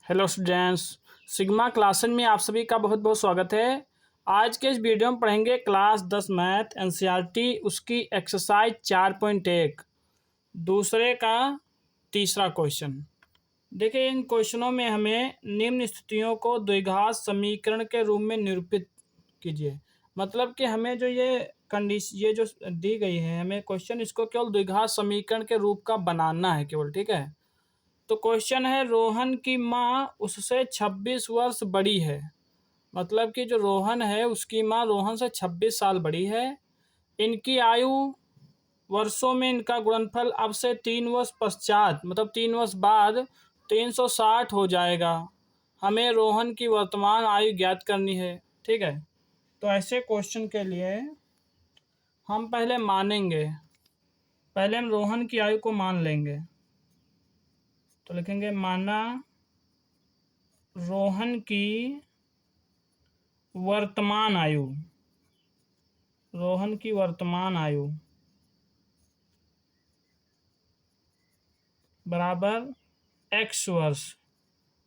Hello students, sigma Klaasen में आप सभी का बहुत बहुत स्वागत है। आज के इस वीडियो में पढ़ेंगे क्लास 10 मैथ एनसीईआरटी उसकी एक्सरसाइज 4.1 दूसरे का तीसरा क्वेश्चन। देखिए, इन क्वेश्चनों में हमें निम्न स्थितियों को द्विघात समीकरण के रूप में निरूपित कीजिए। मतलब कि हमें जो ये जो दी गई है हमें क्वेश्चन, इसको केवल द्विघात समीकरण के रूप का बनाना है केवल, ठीक है। तो क्वेश्चन है, रोहन की माँ उससे 26 वर्ष बड़ी है। मतलब कि जो रोहन है उसकी माँ रोहन से 26 साल बड़ी है। इनकी आयु वर्षों में इनका गुणनफल अब से 3 वर्ष पश्चात, मतलब 3 वर्ष बाद 360 हो जाएगा। हमें रोहन की वर्तमान आयु ज्ञात करनी है, ठीक है। तो ऐसे क्वेश्चन के लिए हम पहले हम रोहन की आयु को मान लेंगे। तो लिखेंगे माना रोहन की वर्तमान आयु बराबर x वर्ष।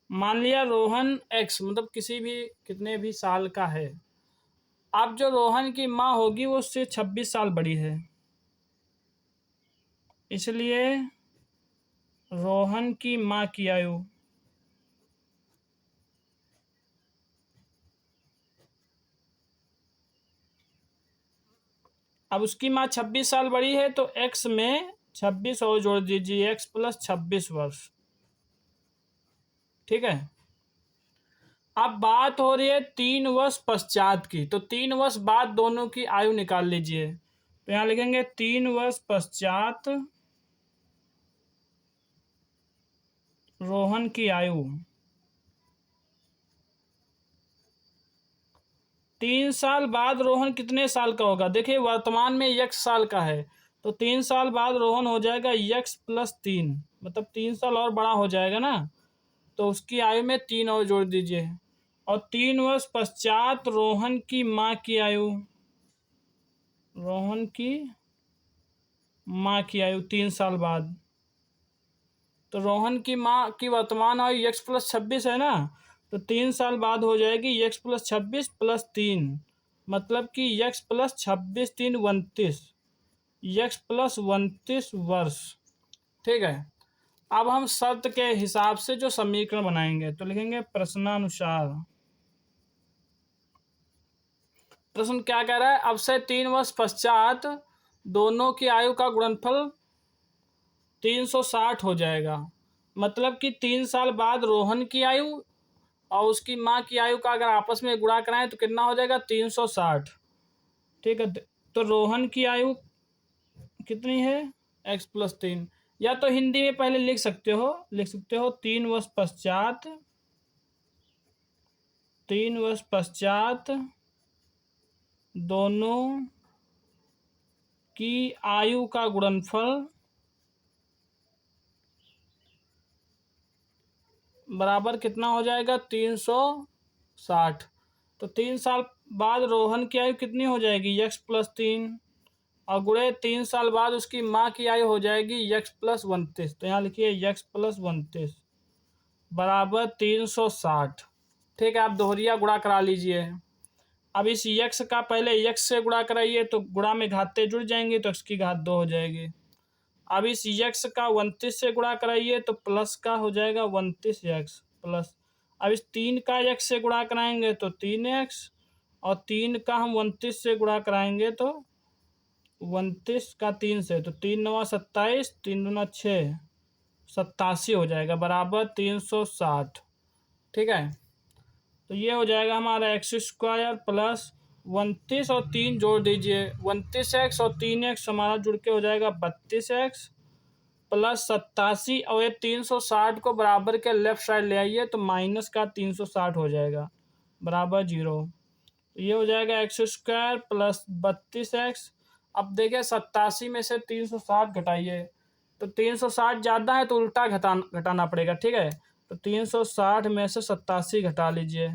मान लिया रोहन x मतलब कितने भी साल का है। अब जो रोहन की माँ होगी वो उससे 26 साल बड़ी है, इसलिए रोहन की माँ की आयु अब उसकी माँ 26 साल बड़ी है तो x में 26 और जोड़ दीजिए, x प्लस 26 वर्ष, ठीक है। अब बात हो रही है 3 वर्ष पश्चात की, तो 3 वर्ष बाद दोनों की आयु निकाल लीजिए। तो यहाँ लिखेंगे 3 वर्ष पश्चात रोहन की आयु। 3 साल बाद रोहन कितने साल का होगा? देखिए, वर्तमान में x साल का है, तो 3 साल बाद रोहन हो जाएगा x प्लस 3, मतलब 3 साल और बड़ा हो जाएगा ना। तो उसकी आयु में 3 और जोड़ दीजिए। और 3 वर्ष पश्चात रोहन की माँ की आयु, 3 साल बाद। तो रोहन की माँ की वर्तमान आयु x प्लस 26 है ना, तो 3 साल बाद हो जाएगी x प्लस 26 प्लस 3, मतलब कि x प्लस 26 3 29, x प्लस 29 वर्ष, ठीक है। अब हम शर्त के हिसाब से जो समीकरण बनाएंगे, तो लिखेंगे प्रश्नानुसार। प्रश्न क्या कह रहा है? अब से 3 वर्ष पश्चात दोनों की आयु का गुणनफल 360 हो जाएगा। मतलब कि 3 साल बाद रोहन की आयु और उसकी माँ की आयु का अगर आपस में गुणा कराएं तो कितना हो जाएगा? 360, ठीक है। तो रोहन की आयु कितनी है? x plus 3। या तो हिंदी में पहले लिख सकते हो 3 वर्ष पश्चात दोनों की आयु का गुणनफल बराबर कितना हो जाएगा? 360। तो 3 साल बाद रोहन की आयु कितनी हो जाएगी? x प्लस 3, और गुणे 3 साल बाद उसकी माँ की आयु हो जाएगी x प्लस 29। तो यहाँ लिखिए x प्लस 29 बराबर 360, ठीक है। आप दोहरिया गुणा करा लीजिए। अब इस x का पहले x से गुणा कराइए तो गुणा में घाते जुड़ जाएंगे, तो x की घात 2 हो जाएगी। अब इस x का 29 से गुणा कराइए तो प्लस का हो जाएगा 29x प्लस। अब इस 3 का x से गुणा कराएंगे तो 3x, और 3 का हम 29 से गुणा कराएंगे तो 29 का 3 से, तो 3 9 27, 3 दूना 6, 87 हो जाएगा बराबर 360, ठीक है। तो ये हो जाएगा हमारा x² प्लस 29 और 3 जोड़ दीजिए, 29x और 3x हमारा जुड़ के हो जाएगा 32x प्लस 87, और ये 360 को बराबर के लेफ्ट साइड ले आइए तो माइनस का 360 हो जाएगा बराबर 0। तो ये हो जाएगा x² प्लस 32x। अब देखिए 87 में से 360 घटाइए, तो 360 ज़्यादा है तो उल्टा घटाना पड़ेगा, ठीक है। तो 360 में से 87 घटा लीजिए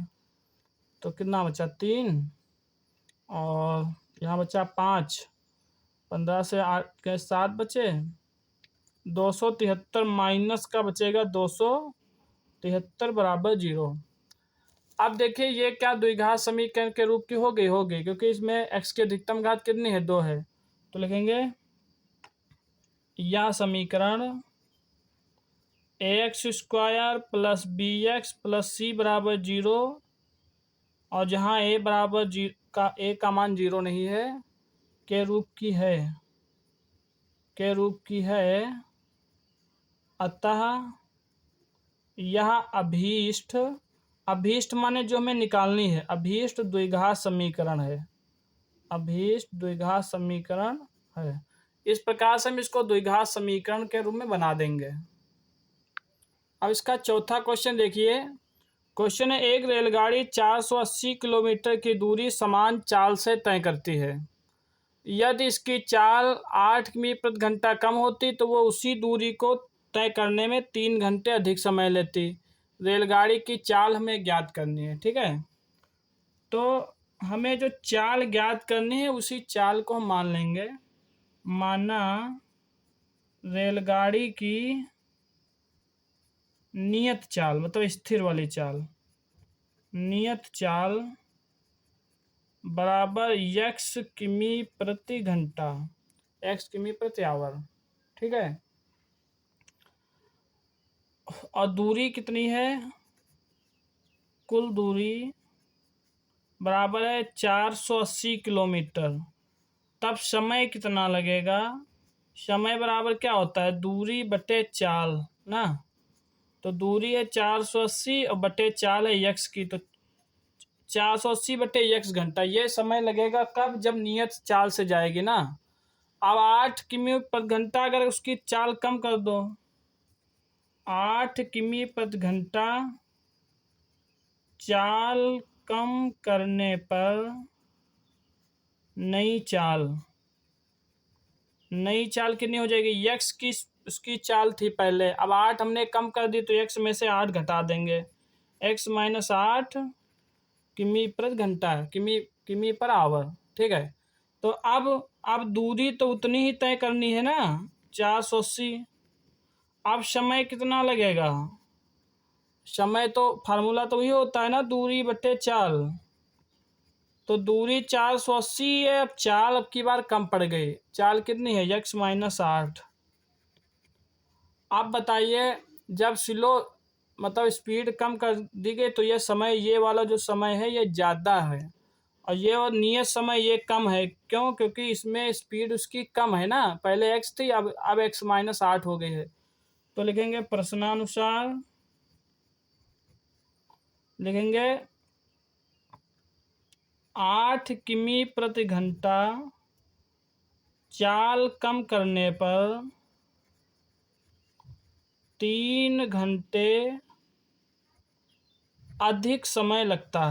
तो कितना बचा? 3, और यहाँ बचा 5, 15 से 8 के 7 बचे, 273 माइनस का बचेगा 273, 73 बराबर 0। अब देखिए ये क्या द्विघात समीकरण के रूप की हो गई क्योंकि इसमें x की अधिकतम घात कितनी है, 2 है। तो लिखेंगे यह समीकरण ax² plus bx plus c बराबर 0, और जहाँ a बराबर a का मान 0 नहीं है, के रूप की है। अतः यह अभीष्ट माने जो हमें निकालनी है, अभीष्ट द्विघात समीकरण है। अभीष्ट द्विघात समीकरण है। इस प्रकार से हम इसको द्विघात समीकरण के रूप में बना देंगे। अब इसका चौथा क्वेश्चन देखिए। क्वेश्चन है, एक रेलगाड़ी 480 किलोमीटर की दूरी समान चाल से तय करती है। यदि इसकी चाल 8 किमी प्रति घंटा कम होती तो वो उसी दूरी को तय करने में 3 घंटे अधिक समय लेती। रेलगाड़ी की चाल हमें ज्ञात करनी है, ठीक है। तो हमें जो चाल ज्ञात करनी है उसी चाल को हम मान लेंगे। माना रेलगाड़ी की नियत चाल, मतलब स्थिर वाली चाल, नियत चाल बराबर x किमी प्रति घंटा, x किमी प्रति आवर, ठीक है। और दूरी कितनी है, कुल दूरी बराबर है 480 किलोमीटर। तब समय कितना लगेगा, समय बराबर क्या होता है, दूरी बटे चाल ना। तो दूरी है 480 और बटे चाल है x की, तो 480 बटे x घंटा। ये समय लगेगा कब, जब नियत चाल से जाएगी ना। अब 8 किमी प्रति घंटा अगर उसकी चाल कम कर दो, 8 किमी प्रति घंटा चाल कम करने पर नई चाल कितनी हो जाएगी, x की उसकी चाल थी पहले, अब 8 हमने कम कर दी तो x में से 8 घटा देंगे, x माइनस 8 किमी प्रति घंटा, किमी पर आवर, ठीक है। तो अब दूरी तो उतनी ही तय करनी है ना, 480। अब समय कितना लगेगा, समय तो फार्मूला तो वही होता है ना, दूरी बटे चाल। तो दूरी 480 है, अब चाल अब की बार कम पड़ गई, चाल कितनी है, x माइनस 8। आप बताइए, जब स्लो मतलब स्पीड कम कर दी गई तो ये समय, ये वाला जो समय है ये ज़्यादा है, और ये और नियत समय ये कम है। क्यों, क्योंकि इसमें स्पीड उसकी कम है ना, पहले x थी, अब x माइनस 8 हो गई है। तो लिखेंगे प्रश्नानुसार, लिखेंगे 8 किमी प्रति घंटा चाल कम करने पर 3 घंटे अधिक समय लगता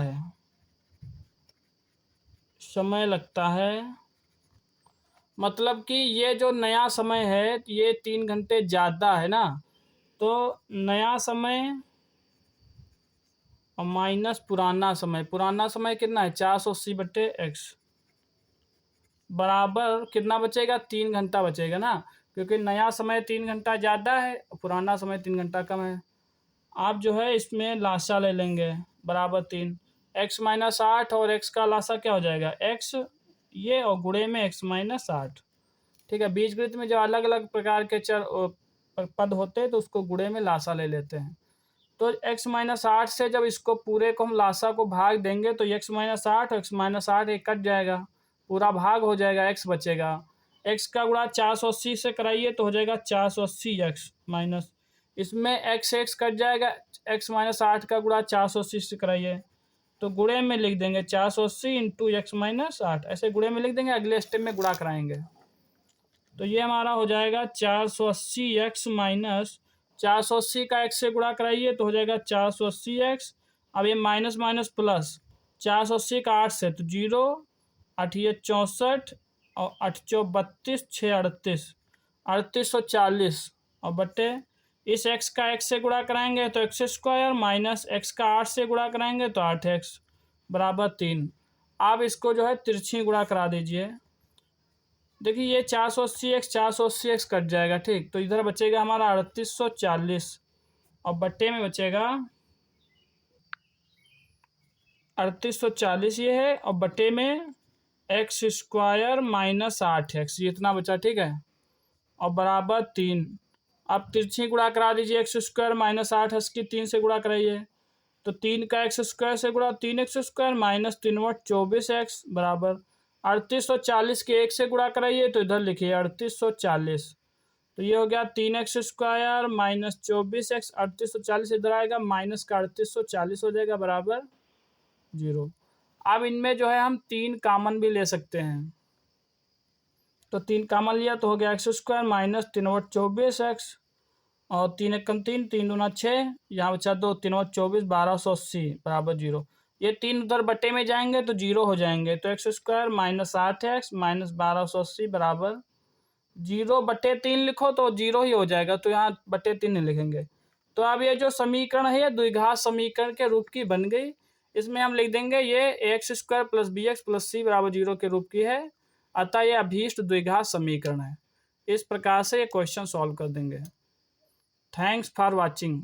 है। मतलब कि ये जो नया समय है ये 3 घंटे ज़्यादा है ना, तो नया समय और माइनस पुराना समय कितना है, 480 बटे x बराबर कितना बचेगा, 3 घंटा बचेगा ना, क्योंकि नया समय 3 घंटा ज़्यादा है, पुराना समय 3 घंटा कम है। आप जो है इसमें लासा ले लेंगे, बराबर 3, x माइनस 8 और x का लासा क्या हो जाएगा, x ये, और गुणे में x माइनस 8, ठीक है। बीजगणित में जो अलग अलग प्रकार के पद होते हैं तो उसको गुणे में लासा ले लेते हैं। तो x माइनस 8 से जब इसको पूरे को हम लासा को भाग देंगे तो x माइनस 8 और x माइनस 8 एक कट जाएगा, पूरा भाग हो जाएगा, x बचेगा। x का गुणा 480 से कराइए तो हो जाएगा 480x माइनस, इसमें x कट जाएगा, x माइनस 8 का गुणा 480 से कराइए तो गुणे में लिख देंगे 480 इंटू x माइनस 8, ऐसे गुणे में लिख देंगे, अगले स्टेप में गुणा कराएंगे। तो ये हमारा हो जाएगा 480x माइनस 480 का x से गुणा कराइए तो हो जाएगा 480x। अब ये माइनस माइनस प्लस, 480 का 8 से तो 0, 8 ये 64 और 8 चौ 32, 6 38, 3840, और बटे इस x का x से गुणा कराएंगे तो x² माइनस x का 8 से गुणा कराएंगे तो 8x बराबर 3। आप इसको जो है तिरछी गुणा करा दीजिए। देखिए ये 480x कट जाएगा, ठीक, तो इधर बचेगा हमारा 3840, और बट्टे में बचेगा 3840 ये है, और बट्टे में एक्स स्क्वायर माइनस 8x ये इतना बचा, ठीक है, और बराबर 3। अब तिरछी गुणा करा दीजिए, एक्स स्क्वायर माइनस 8x की 3 से गुणा कराइए, तो 3 का एक्स स्क्वायर से गुणा 3x स्क्वायर माइनस 3 × 24x बराबर 3840 के 1 से गुणा कराइए, तो इधर लिखिए 3840, तो ये हो गया 3x स्क्वायर माइनस 24x, 3840 इधर आएगा, माइनस का 3840 हो जाएगा बराबर 0। अब इनमें जो है हम 3 कॉमन भी ले सकते हैं, तो 3 कॉमन लिया तो हो गया एक्स स्क्वायर माइनस 3/24x, और 3 × 3 3 दूना 6, यहाँ बचा 2 3/24 1280 बराबर 0। ये 3 उधर बटे में जाएंगे तो 0 हो जाएंगे, तो x square minus 8x minus 1280 बराबर 0/3 लिखो तो 0 ही हो जाएगा, तो यहाँ बटे 3 नहीं लिखेंगे। तो अब ये जो समीकरण है ये द्विघात समीकरण के रूप की बन गई। इसमें हम लिख देंगे ये x square plus b x plus c बराबर 0 के रूप की है, अतः ये अभीष्ट द्विघात समीकरण है। इस प्रकार से ये क्वेश्चन सॉल्व कर देंगे। Thanks for watching.